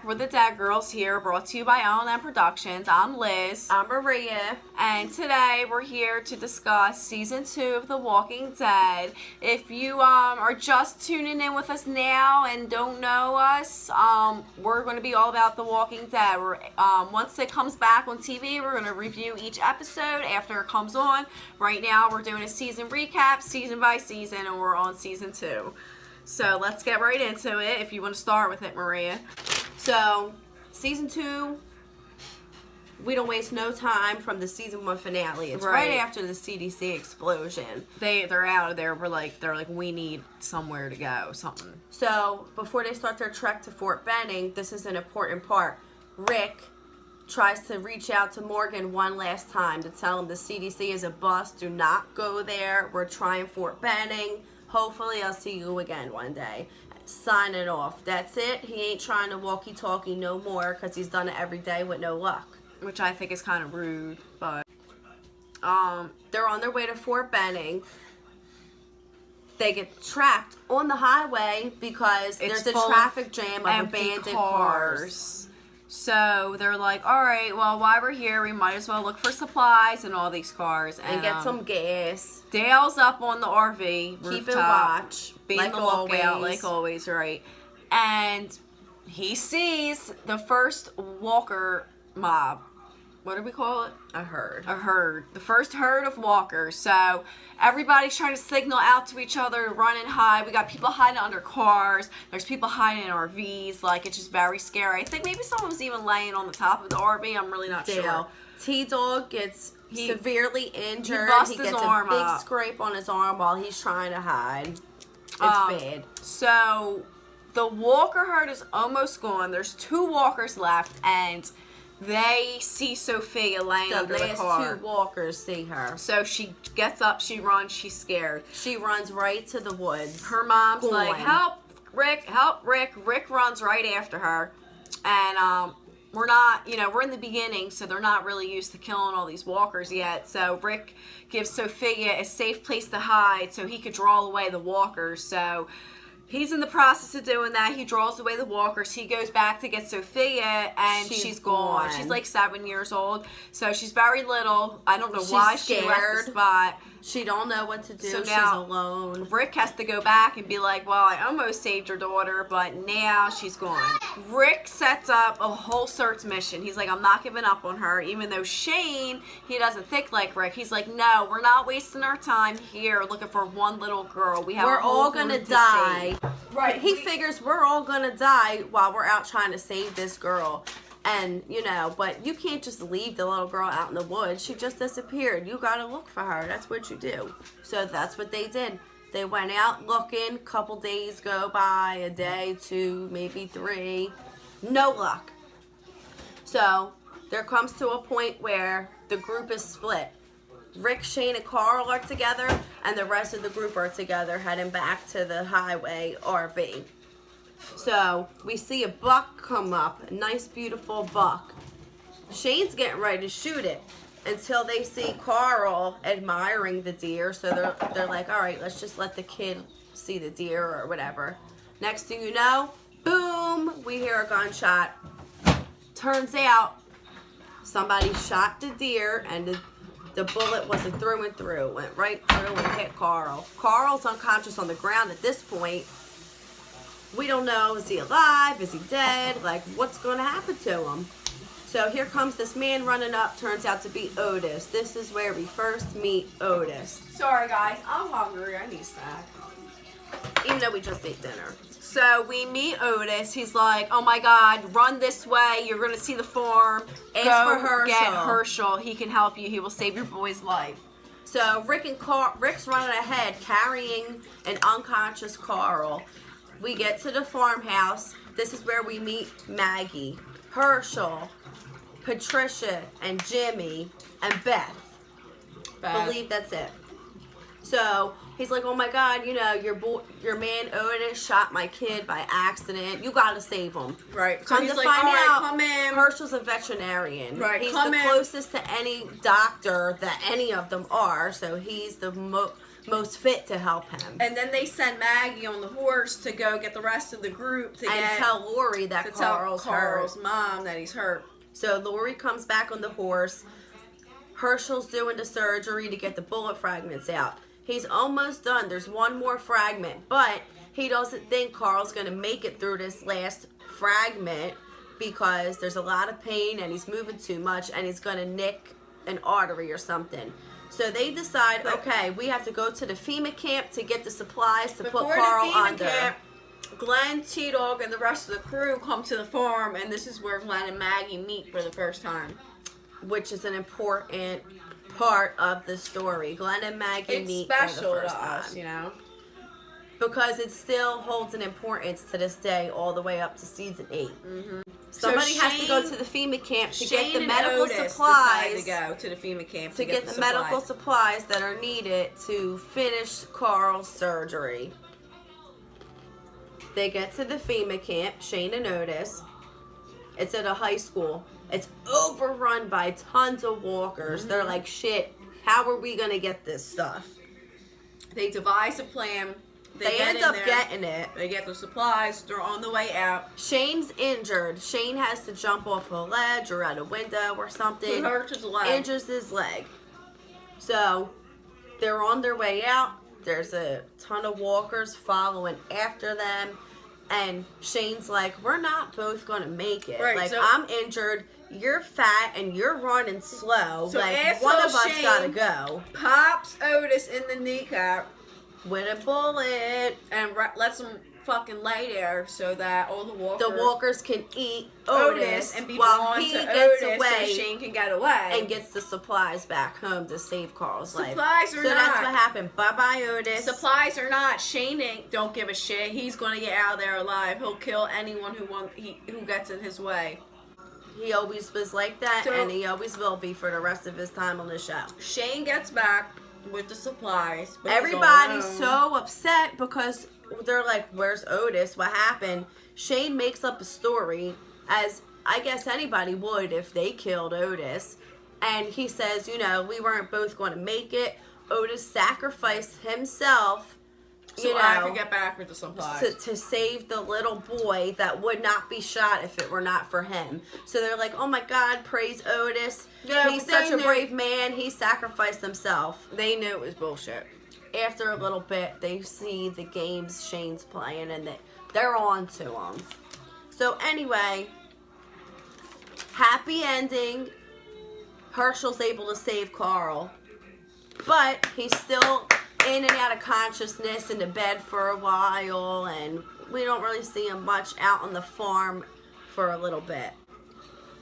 We're the Dead Girls here, brought to you by L&M Productions. I'm Liz. I'm Maria. And today we're here to discuss Season 2 of The Walking Dead. If you are just tuning in with us now and don't know us, we're going to be all about The Walking Dead. Once it comes back on TV, we're going to review each episode after it comes on. Right now we're doing a season recap, season by season, and we're on Season 2. So let's get right into it, if you want to start with it, Maria. So, Season 2, we don't waste no time from the Season 1 finale. It's right after the CDC explosion. They're out of there. They're like, we need somewhere to go, something. So, before they start their trek to Fort Benning, this is an important part. Rick tries to reach out to Morgan one last time to tell him the CDC is a bust. Do not go there. We're trying Fort Benning. Hopefully, I'll see you again one day. Signing off. That's it. He ain't trying to walkie-talkie no more because he's done it every day with no luck. Which I think is kind of rude, but... They're on their way to Fort Benning. They get trapped on the highway because there's a traffic jam of abandoned cars. So they're like, all right, well, while we're here, we might as well look for supplies in all these cars. And get some gas. Dale's up on the RV rooftop, keeping watch. Being like the lookout, always. like always, right? And he sees the first walker mob. What do we call it? A herd. A herd. The first herd of walkers. So everybody's trying to signal out to each other to run and hide. We got people hiding under cars. There's people hiding in RVs. Like, it's just very scary. I think maybe someone was even laying on the top of the RV. I'm really not sure. T-Dog gets severely injured. He gets a big scrape on his arm while he's trying to hide. It's bad. So the walker herd is almost gone. There's 2 walkers left, and they see Sophia laying under the car. The last 2 walkers see her. So she gets up, she runs, she's scared. She runs right to the woods. Her mom's like, help, Rick, help, Rick. Rick runs right after her. And we're not, we're in the beginning, so they're not really used to killing all these walkers yet. So Rick gives Sophia a safe place to hide so he could draw away the walkers. So he's in the process of doing that. He draws away the walkers. He goes back to get Sophia, and she's gone. She's like 7 years old, so she's very little. I don't know why she left the spot. She don't know what to do. So she's now alone. Rick has to go back and be like, well, I almost saved your daughter, but now she's gone. Rick sets up a whole search mission. He's like, I'm not giving up on her, even though Shane, he doesn't think like Rick. He's like, no, we're not wasting our time here looking for one little girl. We're all gonna die. Right. He figures we're all gonna die while we're out trying to save this girl. And, but you can't just leave the little girl out in the woods. She just disappeared. You gotta look for her. That's what you do. So that's what they did. They went out looking. Couple days go by. A day, 2, maybe 3. No luck. So there comes to a point where the group is split. Rick, Shane, and Carl are together, and the rest of the group are together heading back to the highway RV. So we see a buck come up, a nice, beautiful buck. Shane's getting ready to shoot it until they see Carl admiring the deer. So they're like, all right, let's just let the kid see the deer or whatever. Next thing you know, boom, we hear a gunshot. Turns out somebody shot the deer, and the bullet was a through and through. Went right through and hit Carl. Carl's unconscious on the ground at this point. We don't know, is he alive? Is he dead? Like, what's going to happen to him? So here comes this man running up. Turns out to be Otis. This is where we first meet Otis. Sorry, guys. I'm hungry. I need a snack. Even though we just ate dinner. So we meet Otis. He's like, oh my God, run this way. You're going to see the farm. Ask for Herschel. Get Herschel. He can help you. He will save your boy's life. So Rick's running ahead, carrying an unconscious Carl. We get to the farmhouse. This is where we meet Maggie, Herschel, Patricia, and Jimmy, and Beth. I believe that's it. So he's like, oh my God, you know, your man Otis shot my kid by accident. You gotta save him. Right. So Come he's to like, find all right, out, come in. Herschel's a veterinarian. Right, He's come the in. closest to any doctor that any of them are, so he's the most fit to help him. And then they send Maggie on the horse to go get the rest of the group to tell Lori that Carl's hurt. mom that he's hurt. So Lori comes back on the horse. Herschel's doing the surgery to get the bullet fragments out. He's almost done. There's one more fragment, but he doesn't think Carl's going to make it through this last fragment because there's a lot of pain and he's moving too much and he's going to nick an artery or something. So they decide, okay, we have to go to the FEMA camp to get the supplies to put Carl under. Camp, Glenn, T-Dog, and the rest of the crew come to the farm, and this is where Glenn and Maggie meet for the first time. Which is an important part of the story. Glenn and Maggie meet for the first time. It's special to us, you know? Because it still holds an importance to this day all the way up to season 8. Mm-hmm. Somebody has to go to the FEMA camp to get the medical Otis supplies. To go to the FEMA camp to get the medical supplies that are needed to finish Carl's surgery. They get to the FEMA camp, Shane and Otis. It's at a high school. It's overrun by tons of walkers. They're like, shit, how are we going to get this stuff? They devise a plan. They end up getting it. They get the supplies. They're on the way out. Shane's injured. Shane has to jump off a ledge or out a window or something. He hurts his leg. Injures his leg. So, they're on their way out. There's a ton of walkers following after them. And Shane's like, we're not both going to make it. Right, like, so I'm injured. You're fat and you're running slow. So like, one of us Shane got to go. Pops Otis in the kneecap with a bullet. And lets him fucking lay there so that all the walkers can eat Otis and be while he gets Otis away so Shane can get away and gets the supplies back home to save Carl's life. Supplies or not. So that's what happened. Bye-bye, Otis. Supplies or not, Shane don't give a shit. He's going to get out of there alive. He'll kill anyone who gets in his way. He always was like that, So, and he always will be for the rest of his time on the show. Shane gets back with the supplies. Everybody's so upset because they're like, where's Otis? What happened? Shane makes up a story, as I guess anybody would if they killed Otis. And he says, you know, we weren't both going to make it. Otis sacrificed himself, so I could get back with the supplies. To save the little boy that would not be shot if it were not for him. So they're like, oh my God, praise Otis. Yeah, he's such a brave man. He sacrificed himself. They knew it was bullshit. After a little bit, they see the games Shane's playing and they're on to him. So anyway, happy ending. Herschel's able to save Carl. But he's still in and out of consciousness in the bed for a while, and we don't really see him much out on the farm for a little bit.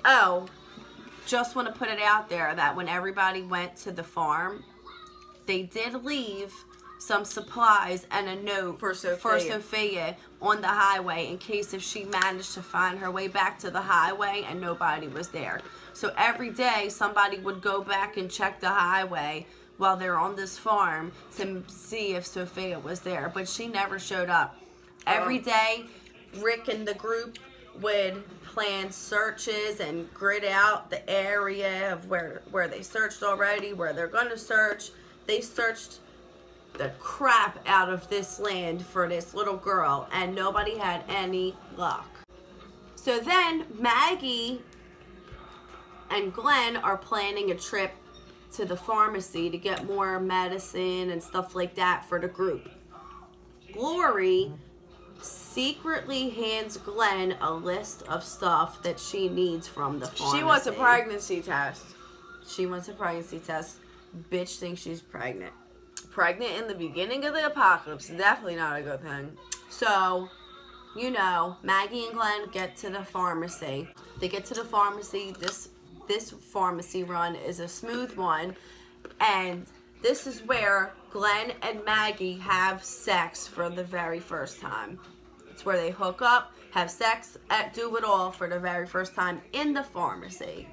Oh, just want to put it out there that when everybody went to the farm, they did leave some supplies and a note for Sophia on the highway in case if she managed to find her way back to the highway and nobody was there. So every day somebody would go back and check the highway while they're on this farm to see if Sophia was there, but she never showed up. Every day, Rick and the group would plan searches and grid out the area of where they searched already, where they're going to search. They searched the crap out of this land for this little girl, and nobody had any luck. So then Maggie and Glenn are planning a trip to the pharmacy to get more medicine and stuff like that for the group. Lori secretly hands Glenn a list of stuff that she needs from the pharmacy. She wants a pregnancy test. She wants a pregnancy test. Bitch thinks she's pregnant. Pregnant in the beginning of the apocalypse. Definitely not a good thing. So, you know, Maggie and Glenn get to the pharmacy. They get to the pharmacy. This pharmacy run is a smooth one, and this is where Glenn and Maggie have sex for the very first time. It's where they hook up, have sex, do it all for the very first time in the pharmacy.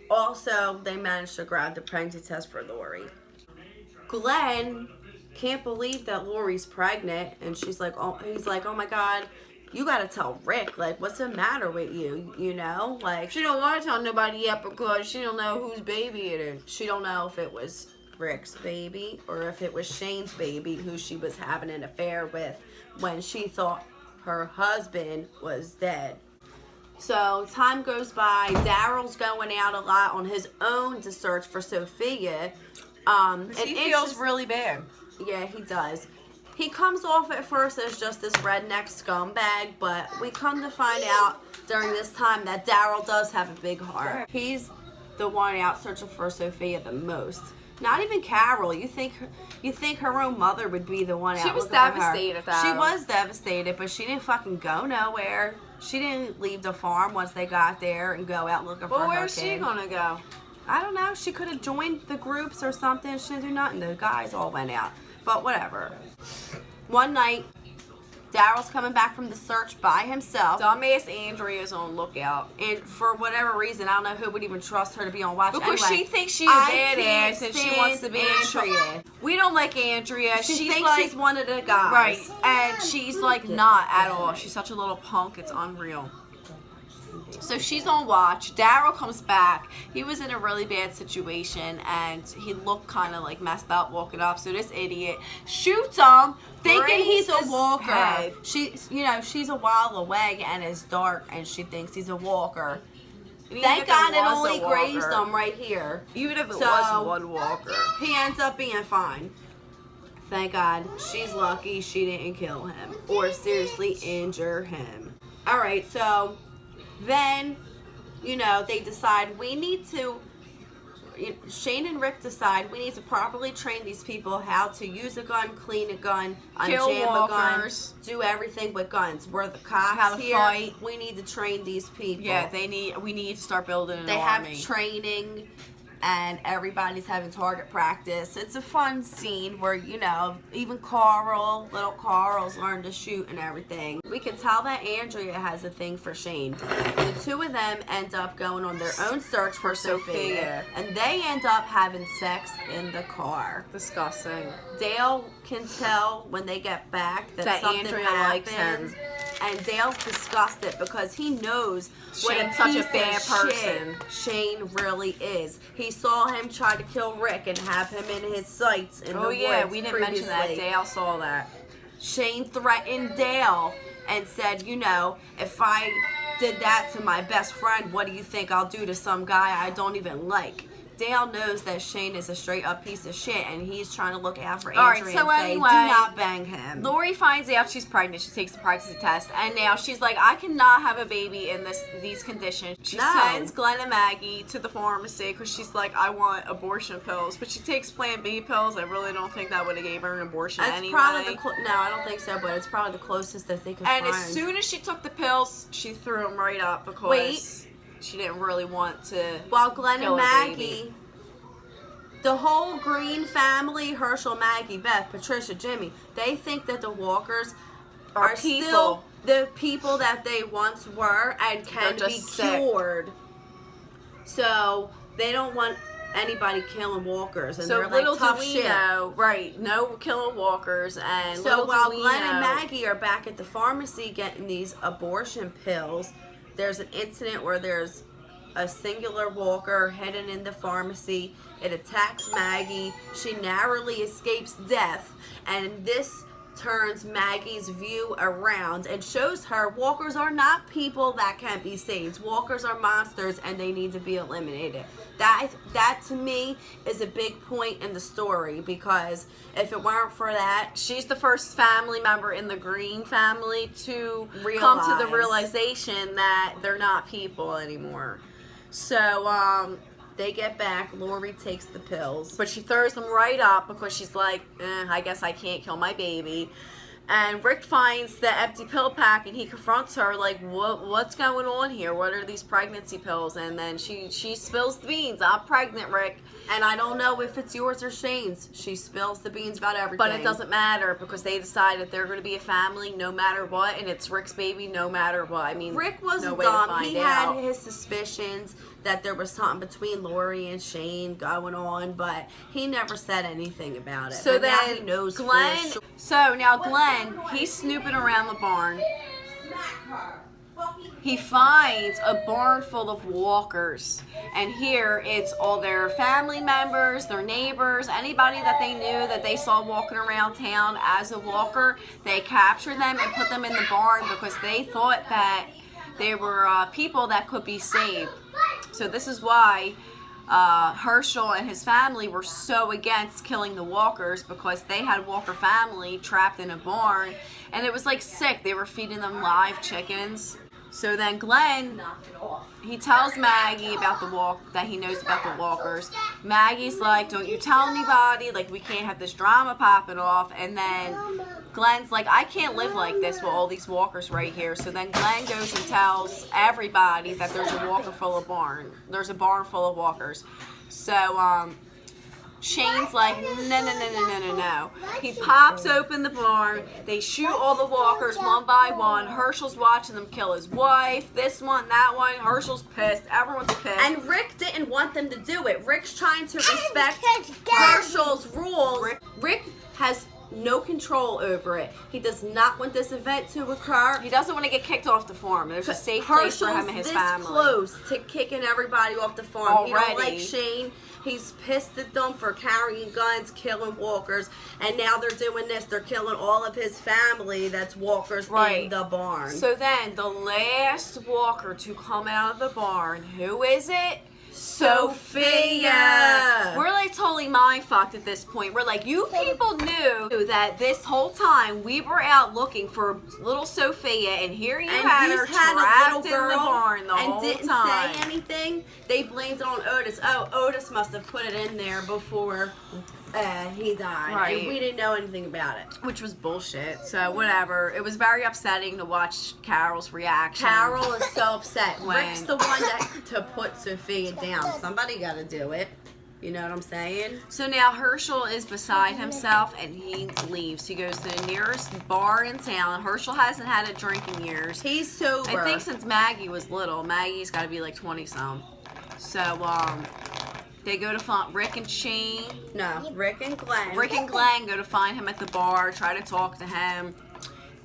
Also, they managed to grab the pregnancy test for Lori. Glenn can't believe that Lori's pregnant, and he's like, oh my God, you gotta tell Rick, like, what's the matter with you, you know? Like, She don't want to tell nobody yet because she don't know whose baby it is. she don't know if it was Rick's baby or if it was Shane's baby, who she was having an affair with when she thought her husband was dead. So time goes by. Daryl's going out a lot on his own to search for Sophia. And He feels really bad. Yeah, he does. He comes off at first as just this redneck scumbag, but we come to find out during this time that Daryl does have a big heart. He's the one out searching for Sophia the most. Not even Carol. You think her own mother would be the one out She was looking for her. devastated, though. She was devastated, but she didn't fucking go nowhere. She didn't leave the farm once they got there and go out looking for her Well, kid. where's she gonna go? I don't know. She could have joined the groups or something. She didn't do nothing. The guys all went out. But whatever. One night, Daryl's coming back from the search by himself. Dumbass Andrea's on lookout. And for whatever reason, I don't know who would even trust her to be on watch. Because anyway, she thinks she's a I badass can't and she wants to be Andrea. We don't like Andrea. She she's thinks like, she's one of the guys. right. And she's like not at all. She's such a little punk. It's unreal. So she's on watch. Daryl comes back. He was in a really bad situation and he looked kind of like messed up walking up. So this idiot shoots him, thinking he's a walker. Head. She's a while away and it's dark and she thinks he's a walker. Thank God it only grazed him right here. Even if it So, was one walker. He ends up being fine. Thank God. She's lucky she didn't kill him or seriously injure him. All right, so then, they decide Shane and Rick decide we need to properly train these people how to use a gun, clean a gun, Kill unjam a gun, walkers. do everything with guns. We're the cops How to here. fight. We need to train these people. Yeah, we need to start building an They army. have training and everybody's having target practice. It's a fun scene where, even little Carl's learned to shoot and everything. We can tell that Andrea has a thing for Shane. The two of them end up going on their own search for Sophia. And they end up having sex in the car. Disgusting. Dale can tell when they get back that something Andrea happened. likes him. And Dale's disgusted because he knows what Shane's a such a piece bad of person. shit Shane really is. He saw him try to kill Rick and have him in his sights in the woods We didn't mention that. previously. Dale saw that. Shane threatened Dale and said, if I did that to my best friend, what do you think I'll do to some guy I don't even like? Dale knows that Shane is a straight up piece of shit and he's trying to look out for Andrea Alright, so and say, anyway, do not bang him. Lori finds out she's pregnant. She takes the pregnancy test, and now she's like, I cannot have a baby in these conditions. She No. sends Glenn and Maggie to the pharmacy because she's like, I want abortion pills, but she takes Plan B pills. I really don't think that would have gave her an abortion That's anyway. probably no, I don't think so, but it's probably the closest that they could And find. as soon as she took the pills, she threw them right up because Wait. she didn't really want to. While Glenn kill and a Maggie, baby. the whole Green family, Herschel, Maggie, Beth, Patricia, Jimmy, they think that the Walkers are people. still the people that they once were and can They're be just sick. cured. So they don't want anybody killing Walkers, and So they're little like tough do we shit. know, right? No killing walkers, and So little while do we Glenn know, and Maggie are back at the pharmacy getting these abortion pills, there's an incident where there's a singular walker hidden in the pharmacy. It attacks Maggie. She narrowly escapes death, and this turns Maggie's view around and shows her walkers are not people that can be saved. Walkers are monsters and they need to be eliminated. That to me is a big point in the story, because if it weren't for that, she's the first family member in the Green family to come to the Realize. realization that they're not people anymore. So, they get back, Lori takes the pills. but she throws them right up because she's like, I guess I can't kill my baby. And Rick finds the empty pill pack and he confronts her like, what's going on here? What are these pregnancy pills? And then she spills the beans. I'm pregnant, Rick. And I don't know if it's yours or Shane's. She spills the beans about everything. But it doesn't matter because they decided they're going to be a family no matter what, and it's Rick's baby no matter what. I mean, Rick no wasn't way to dumb. find He out. had his suspicions that there was something between Lori and Shane going on, but he never said anything about it. So but now then he knows Glenn, for sure. so now Glenn, he's snooping around the barn. He finds a barn full of walkers, and here it's all their family members, their neighbors, anybody that they knew that they saw walking around town as a walker. They captured them and put them in the barn because they thought that they were people that could be saved. So this is why Herschel and his family were so against killing the walkers, because they had walker family trapped in a barn, and it was like sick. They were feeding them live chickens. So then Glenn, he tells Maggie about the that he knows about the walkers. Maggie's like, don't you tell anybody, like we can't have this drama popping off. And then Glenn's like, I can't live like this with all these walkers right here. So then Glenn goes and tells everybody that there's a walker full of barn. There's a barn full of walkers. So Shane's like, no. He pops open the barn. They shoot all the walkers one by one. Herschel's watching them kill his wife. This one, that one. Herschel's pissed. Everyone's pissed. And Rick didn't want them to do it. Rick's trying to respect Herschel's rules. Rick has no control over it. He does not want this event to occur. He doesn't want to get kicked off the farm. There's a safe place for him and his family. Herschel's this close to kicking everybody off the farm. Already. He don't like Shane. He's pissed at them for carrying guns, killing walkers, and now they're doing this. They're killing all of his family that's walkers in the barn. So then, the last walker to come out of the barn, who is it? Sophia. We're like totally mind fucked at this point. We're like, you people knew that this whole time we were out looking for little Sophia, and here you had her trapped in the barn the whole time. And didn't say anything. They blamed it on Otis. Oh, Otis must have put it in there before he died. Right. And we didn't know anything about it. Which was bullshit. So whatever. It was very upsetting to watch Carol's reaction. Carol is so upset. Rick's the one to put Sophia down. Somebody got to do it. You know what I'm saying? So now Herschel is beside himself and he leaves. He goes to the nearest bar in town. Herschel hasn't had a drink in years. He's sober. I think since Maggie was little. Maggie's got to be like 20-some. So, they go to find Rick and Shane. No, Rick and Glenn. Rick and Glenn go to find him at the bar, try to talk to him.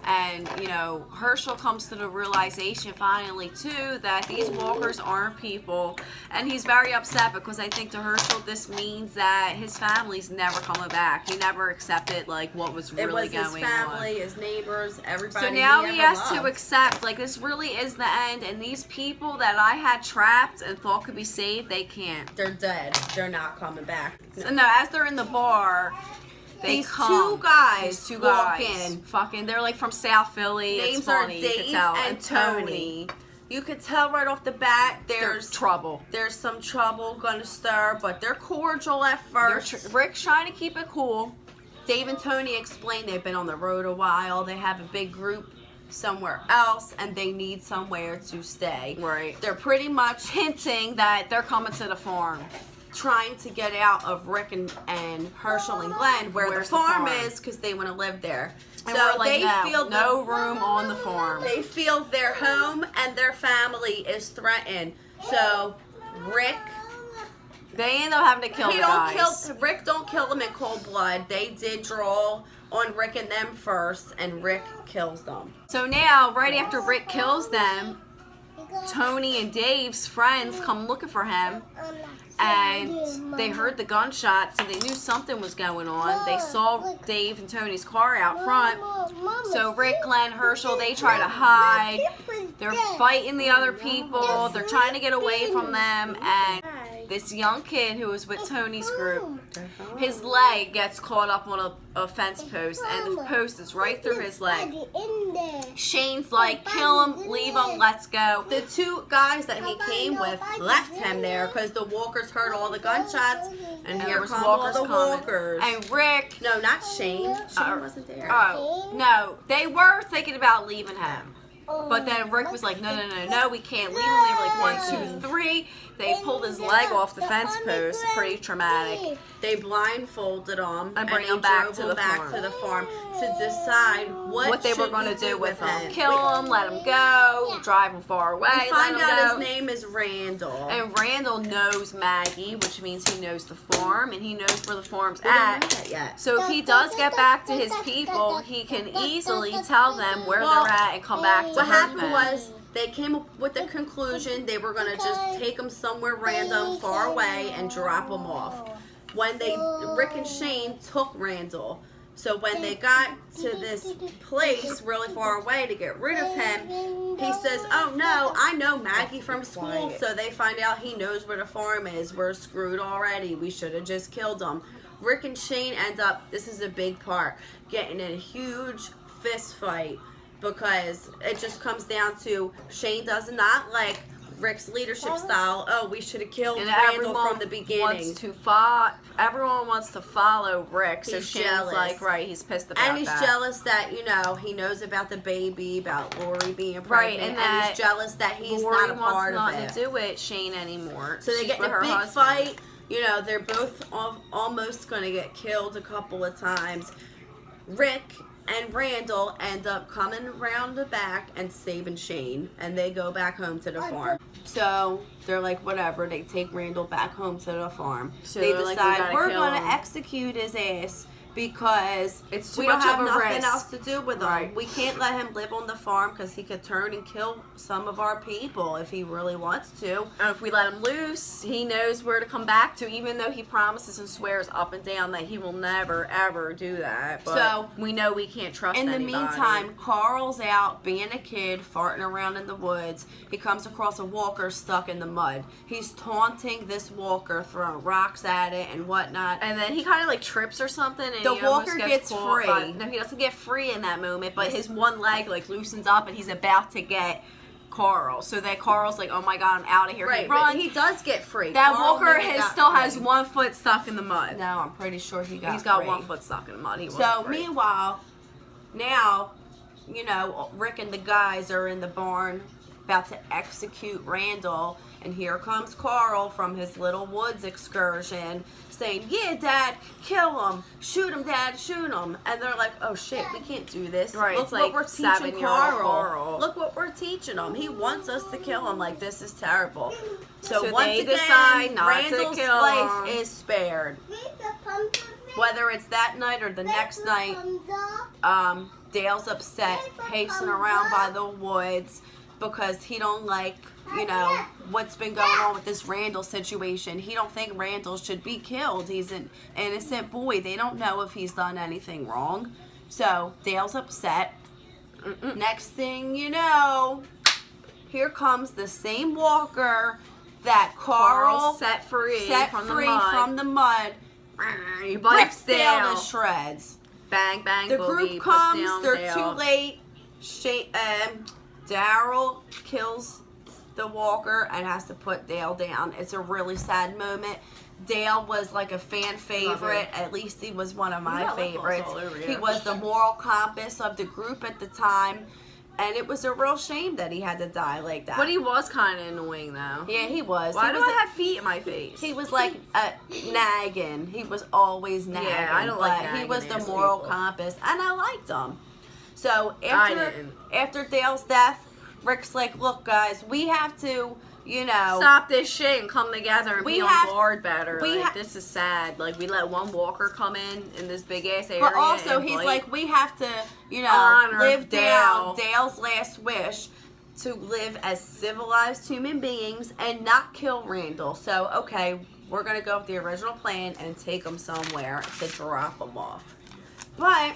And, you know, Herschel comes to the realization finally, too, that these walkers aren't people. And he's very upset because I think to Herschel this means that his family's never coming back. He never accepted, like, what was really going on. It was his family, his neighbors, everybody. So now he has to accept, like, this really is the end. And these people that I had trapped and thought could be saved, they can't. They're dead. They're not coming back. So, no, as they're in the bar... These two guys walk in. Fucking, they're like from South Philly. Names it's funny. are Dave and Tony. You could tell right off the bat there's trouble. There's some trouble gonna stir, but they're cordial at first. Rick's trying to keep it cool. Dave and Tony explain they've been on the road a while. They have a big group somewhere else and they need somewhere to stay. Right. They're pretty much hinting that they're coming to the farm. Trying to get out of Rick and Herschel and Glenn where the farm is because they want to live there. And so we're like, they feel no room on the farm. They feel their home and their family is threatened. So Rick, they end up having to kill the guys. Rick don't kill them in cold blood. They did draw on Rick and them first, and Rick kills them. So now, right after Rick kills them, Tony and Dave's friends come looking for him. And they heard the gunshots, so they knew something was going on. They saw Dave and Tony's car out front. So Rick, Glenn, Herschel, they try to hide. They're fighting the other people. They're trying to get away from them. And this young kid who was with Tony's group, his leg gets caught up on a fence post, and the post is right through his leg. Shane's like, kill him, leave him, let's go. The two guys that he came with left him there because the walkers heard all the gunshots, and here come all the walkers. And Rick... No, not Shane. Shane wasn't there. Oh, no. They were thinking about leaving him. But then Rick was like, no, we can't leave him. They were like, 1, 2, 3. They pulled his leg off the fence post. Pretty traumatic. They blindfolded him And bring they him back drove to him the back farm. to the farm to decide what They were going to do with him. Kill him, let him go, drive him far away, We find let him out go. his name is Randall. And Randall knows Maggie, which means he knows the farm and he knows where the farm's We don't know at. that yet. So if he does get back to his people, he can easily tell them where Well, they're at and come back to What hurt happened them. was they came up with the conclusion they were going to just take him somewhere random, far away, and drop him off. When Rick and Shane took Randall. So when they got to this place really far away to get rid of him, he says, "Oh no, I know Maggie from school." So they find out he knows where the farm is. We're screwed already. We should have just killed him. Rick and Shane end up, this is a big part, getting in a huge fist fight because it just comes down to Shane does not like Rick's leadership style. Oh, we should have killed And Randall from the beginning. Everyone wants to follow Rick, so He's Shane's jealous. like, right, he's pissed about And he's that. jealous that, he knows about the baby, about Lori being pregnant. Right, and that he's jealous that he's Lori not a wants part of nothing it. to do with Shane anymore. So they She's get in with a her big husband. fight. They're both almost going to get killed a couple of times. Rick and Randall end up coming around the back and saving Shane, and they go back home to the farm. So they're like, whatever. They take Randall back home to the farm. So they they're like, decide we're going to execute his ass because It's too we don't much have of a nothing risk. else to do with him. Right. We can't let him live on the farm because he could turn and kill some of our people if he really wants to. And if we let him loose, he knows where to come back to, even though he promises and swears up and down that he will never, ever do that. But So, we know we can't trust In the anybody. meantime, Carl's out being a kid, farting around in the woods. He comes across a walker stuck in the mud. He's taunting this walker, throwing rocks at it and whatnot. And then he kind of like trips or something, and The he almost walker gets gets caught free. by- no, he doesn't get free in that moment, but his one leg like loosens up, and he's about to get Carl. So that Carl's like, "Oh my God, I'm out of here!" Right, He but runs. he does get free. That Carl walker never got still has free. one foot stuck in the mud. No, I'm pretty sure he got He's got free. one foot stuck in the mud. He So wasn't free. meanwhile, now, Rick and the guys are in the barn about to execute Randall, and here comes Carl from his little woods excursion saying, "Yeah, Dad, kill him. Shoot him, Dad, shoot him." And they're like, "Oh shit, we can't do this. Right, Look it's what like we're teaching 7-year-old Carl. Look what we're teaching him. He wants us to kill him. Like, this is terrible." So once they again, decide not Randall's to kill life him. is spared. Whether it's that night or the next night, Dale's upset, pacing around by the woods because he don't like, what's been going on with this Randall situation. He don't think Randall should be killed. He's an innocent boy. They don't know if he's done anything wrong. So Dale's upset. Next thing you know, here comes the same walker that Carl set free from the mud. He rips bites Dale down. to shreds. Bang, bang, The boogie, group put comes, down they're Dale. too late. Daryl kills the walker and has to put Dale down. It's a really sad moment. Dale was like a fan favorite. At least he was one of my got lip gloss favorites. all over you. He was the moral compass of the group at the time. And it was a real shame that he had to die like that. But he was kind of annoying, though. Yeah, he was. Why he do was I have feet in my face? He was like nagging. He was always nagging. Yeah, I don't like but he was nagging the ass moral people. compass, and I liked him. So I didn't. after Dale's death, Rick's like, "Look, guys, we have to, stop this shit and come together and We be have- on board better. we Like, ha- this is sad. Like, we let one walker come in this big ass area. But also, and he's bite. like, we have to, Honor live down Dale. Dale's last wish to live as civilized human beings and not kill Randall. So, okay, we're going to go with the original plan and take him somewhere to drop him off. But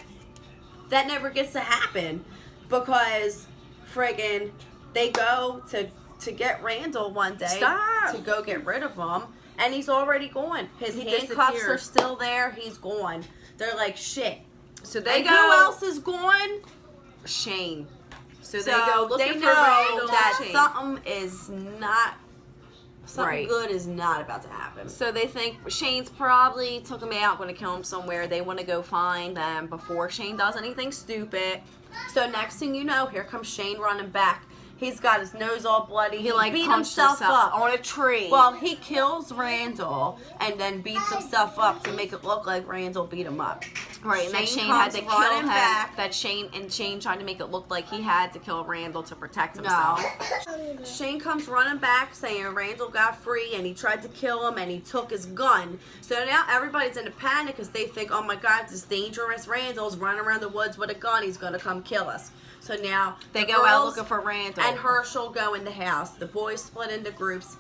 that never gets to happen because friggin' they go to get Randall one day Stop. to go get rid of him, and he's already gone. His He handcuffs disappeared. are still there. He's gone. They're like, shit. So they And go. who else is gone? Shane. So, So they go looking they for know Randall that and Shane. something Right. good is not about to happen. So they think Shane's probably took him out, going to kill him somewhere. They want to go find them before Shane does anything stupid. So next thing you know, here comes Shane running back. He's got his nose all bloody. He like beat punched himself up on a tree. Well, he kills Randall and then beats himself up to make it look like Randall beat him up. Right, and then Shane had to kill him. That Shane tried to make it look like he had to kill Randall to protect himself. No. Shane comes running back saying Randall got free and he tried to kill him and he took his gun. So now everybody's in a panic because they think, oh my God, this dangerous Randall's running around the woods with a gun. He's going to come kill us. So now they go out looking for Randall. And Herschel go in the house. The boys split into groups.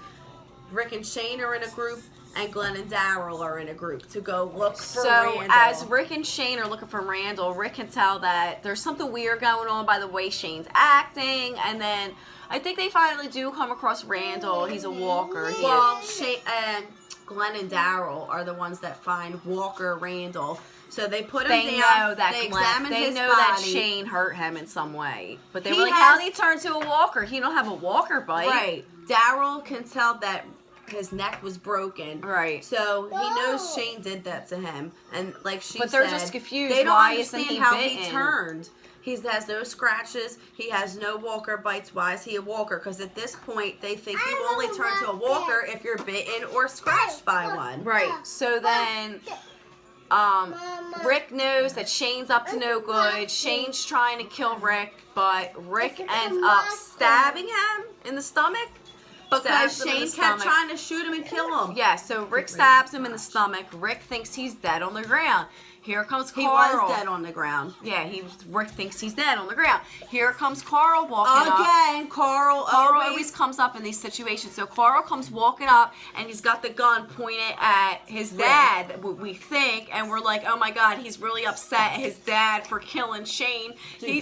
Rick and Shane are in a group. And Glenn and Daryl are in a group to go look for Randall. So as Rick and Shane are looking for Randall, Rick can tell that there's something weird going on by the way Shane's acting. And then I think they finally do come across Randall. He's a walker. Well, Shane and Glenn and Daryl are the ones that find Walker Randall. So they put him down. They examine his body. They know that Shane hurt him in some way. But they were like, how did he turn to a walker? He don't have a walker bite. Right. Daryl can tell that his neck was broken. Right. So he knows Shane did that to him. And like she said, but they're just confused. They don't Why understand isn't he how bitten? he turned. He has no scratches. He has no walker bites. Why is he a walker? Because at this point, they think you only turn to a walker if you're bitten or scratched by one. Right. So then Rick knows that Shane's up to no good. Shane's trying to kill Rick, but Rick ends up stabbing him in the stomach. Because Shane kept trying to shoot him and kill him. Yeah, so Rick stabs him in the stomach. Rick thinks he's dead on the ground. Here comes Carl. He was dead on the ground. Yeah, Rick thinks he's dead on the ground. Here comes Carl walking up. Again, Carl always comes up in these situations. So Carl comes walking up, and he's got the gun pointed at his dad, we think, and we're like, oh my God, he's really upset at his dad for killing Shane.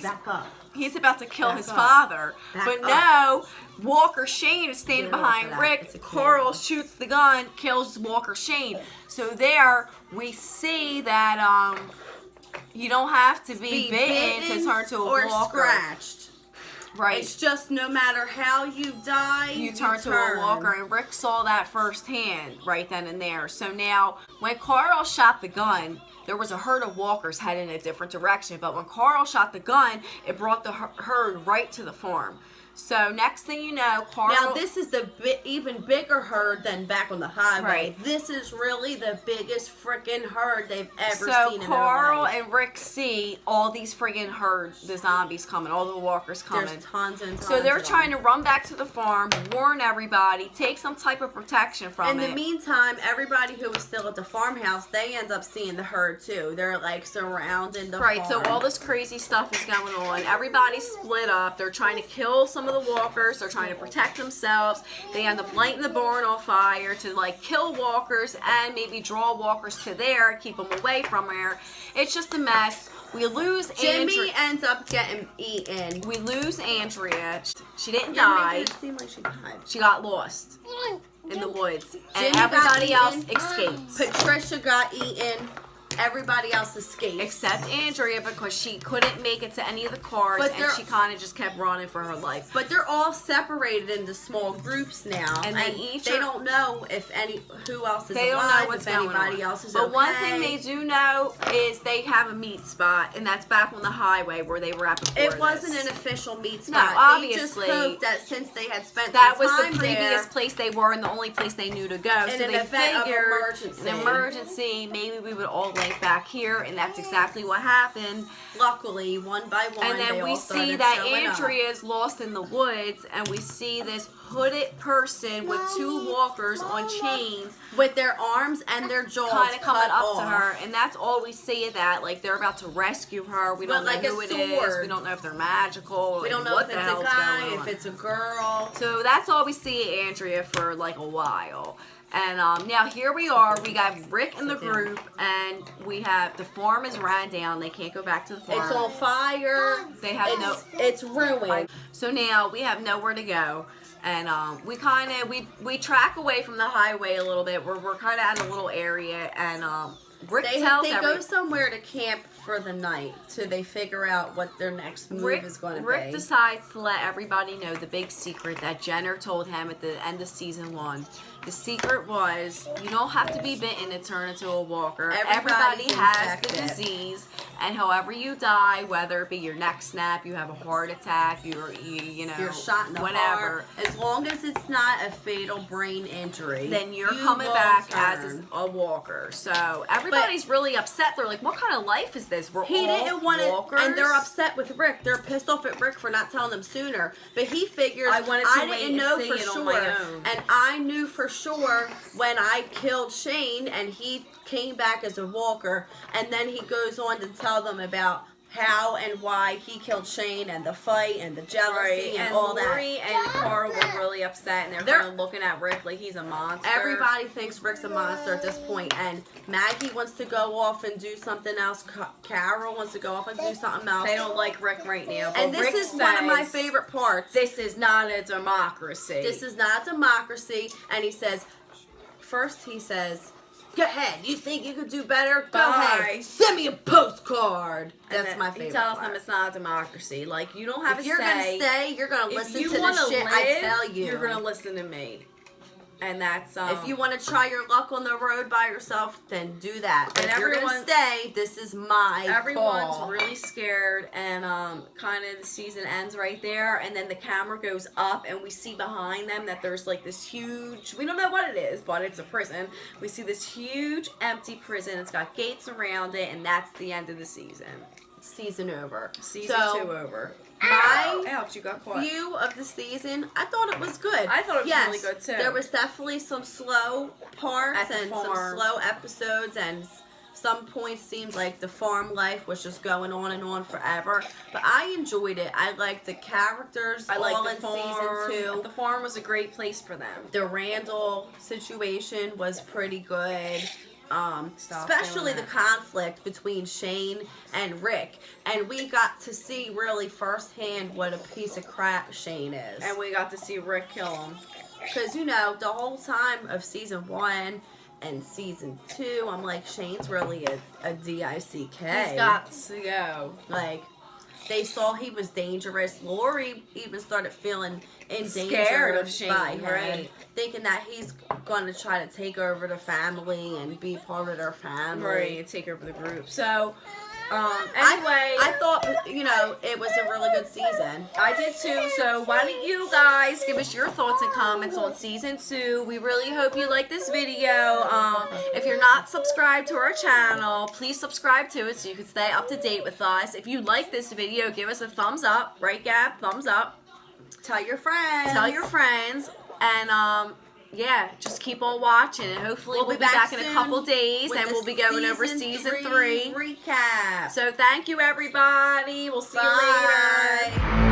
Back up. He's about to kill his father. But no, Walker Shane is standing behind Rick. Carl shoots the gun, kills Walker Shane. So there we see that you don't have to be bitten to turn to a or walker. Scratched. Right. It's just no matter how you die, you turn to a walker. And Rick saw that firsthand right then and there. So now, when Carl shot the gun, there was a herd of walkers heading in a different direction. But when Carl shot the gun, it brought the herd right to the farm. So next thing you know, Carl... Now this is the even bigger herd than back on the highway. Right. This is really the biggest freaking herd they've ever seen in their Carl life. and Rick see all these friggin' herds, the zombies coming, all the walkers coming. There's tons and tons. So they're of trying them. to run back to the farm, warn everybody, take some type of protection from it. In the meantime, everybody who was still at the farmhouse, they end up seeing the herd too. They're like surrounding the farm. Right, so all this crazy stuff is going on. Everybody's split up. They're trying to kill some of the walkers. They're trying to protect themselves. They end up lighting the barn on fire to like kill walkers and maybe draw walkers to there, keep them away from there. It's just a mess. We lose Jimmy ends up getting eaten. We lose Andrea. She didn't die. It seemed like she died. She got lost in the woods. And Jimmy everybody else escaped. Patricia got eaten. Everybody else escaped. Except Andrea, because she couldn't make it to any of the cars, and she kind of just kept running for her life. But they're all separated into small groups now, and they don't know if who else is alive. They don't know what's if anybody else is But okay. one thing they do know is they have a meat spot, and that's back on the highway where they were at before. It wasn't an official meat spot. No, obviously. They just hoped that since they had spent that some was time the previous there, place they were and the only place they knew to go. in So an they event of figured emergency. an emergency, maybe we would all link back here, and that's exactly what happened. Luckily, one by one, and then we see that Andrea's lost in the woods, and we see this hooded person with two walkers on chains with their arms and their jaws kind of coming up off to her, and that's all we see of that. Like they're about to rescue her. We don't know who it is. We don't know if they're magical. We don't know if it's a guy, if it's a girl. So that's all we see of Andrea for like a while. And now here we are. We got Rick in the group, and we have the farm is ran down. They can't go back to the farm. It's on fire. They have It's ruined. So now we have nowhere to go, and we kind of we track away from the highway a little bit. We're kind of at a little area, and Rick tells they go somewhere to camp for the night till they figure out what their next move is going to be. Rick decides to let everybody know the big secret that Jenner told him at the end of season 1. The secret was you don't have to be bitten to turn into a walker. Everybody has the disease, And however you die, whether it be your neck snap, you have a heart attack, you know, you're shot in the whatever, heart, as long as it's not a fatal brain injury, then you're coming back as a walker. So everybody's really upset. They're like, what kind of life is this? We're he all didn't want walkers. to, and they're upset with Rick. They're pissed off at Rick for not telling them sooner. But he figures I didn't know for sure, and I knew for sure when I killed Shane, and he came back as a walker, and then he goes on to tell them about how and why he killed Shane and the fight and the jealousy and all that. Lori and Carl were really upset, and they're kind of looking at Rick like he's a monster. Everybody thinks Rick's a monster at this point, and Maggie wants to go off and do something else. Carol wants to go off and do something else. They don't like Rick right now. But And this Rick is says, one of my favorite parts. This is not a democracy. This is not a democracy. And he says, first he says, go ahead. You think you could do better? Go ahead. Send me a postcard. That's my favorite He tells part. them it's not a democracy. Like, you don't have If a you're say. going to stay, you're going to listen to the shit I tell you. You're going to listen to me. And that's if you want to try your luck on the road by yourself, then do that. But if you're going to stay, this is my everyone's call. really scared, and kind of the season ends right there, and then the camera goes up, and we see behind them that there's like this huge, we don't know what it is, but it's a prison. We see this huge empty prison. It's got gates around it, and that's the end of the season. Season over. Season 2 over. My you got caught. view of the season, I thought it was good. I thought it was really good too. There was definitely some slow parts and some slow episodes, and some points seemed like the farm life was just going on and on forever. But I enjoyed it. I liked the characters. I liked in season 2. The farm was a great place for them. The Randall situation was pretty good. Especially the conflict between Shane and Rick, and we got to see really firsthand what a piece of crap Shane is. And we got to see Rick kill him, because you know the whole time of season 1 and season 2, I'm like, Shane's really a DICK. He's got to go. Like, they saw he was dangerous. Lori even started feeling in scared danger of Shane, by him, right? Thinking that he's going to try to take over the family and be part of their family. Right, and take over the group. So, anyway. I thought, you know, it was a really good season. I did too. So why don't you guys give us your thoughts and comments on season 2. We really hope you like this video. If you're not subscribed to our channel, please subscribe to it so you can stay up to date with us. If you like this video, give us a thumbs up. Right, Gab? Thumbs up. Tell your friends. Tell your friends. And, yeah, just keep on watching, and hopefully we'll be back in a couple days, and we'll be going over season 3 recap. So thank you, everybody. We'll see you later.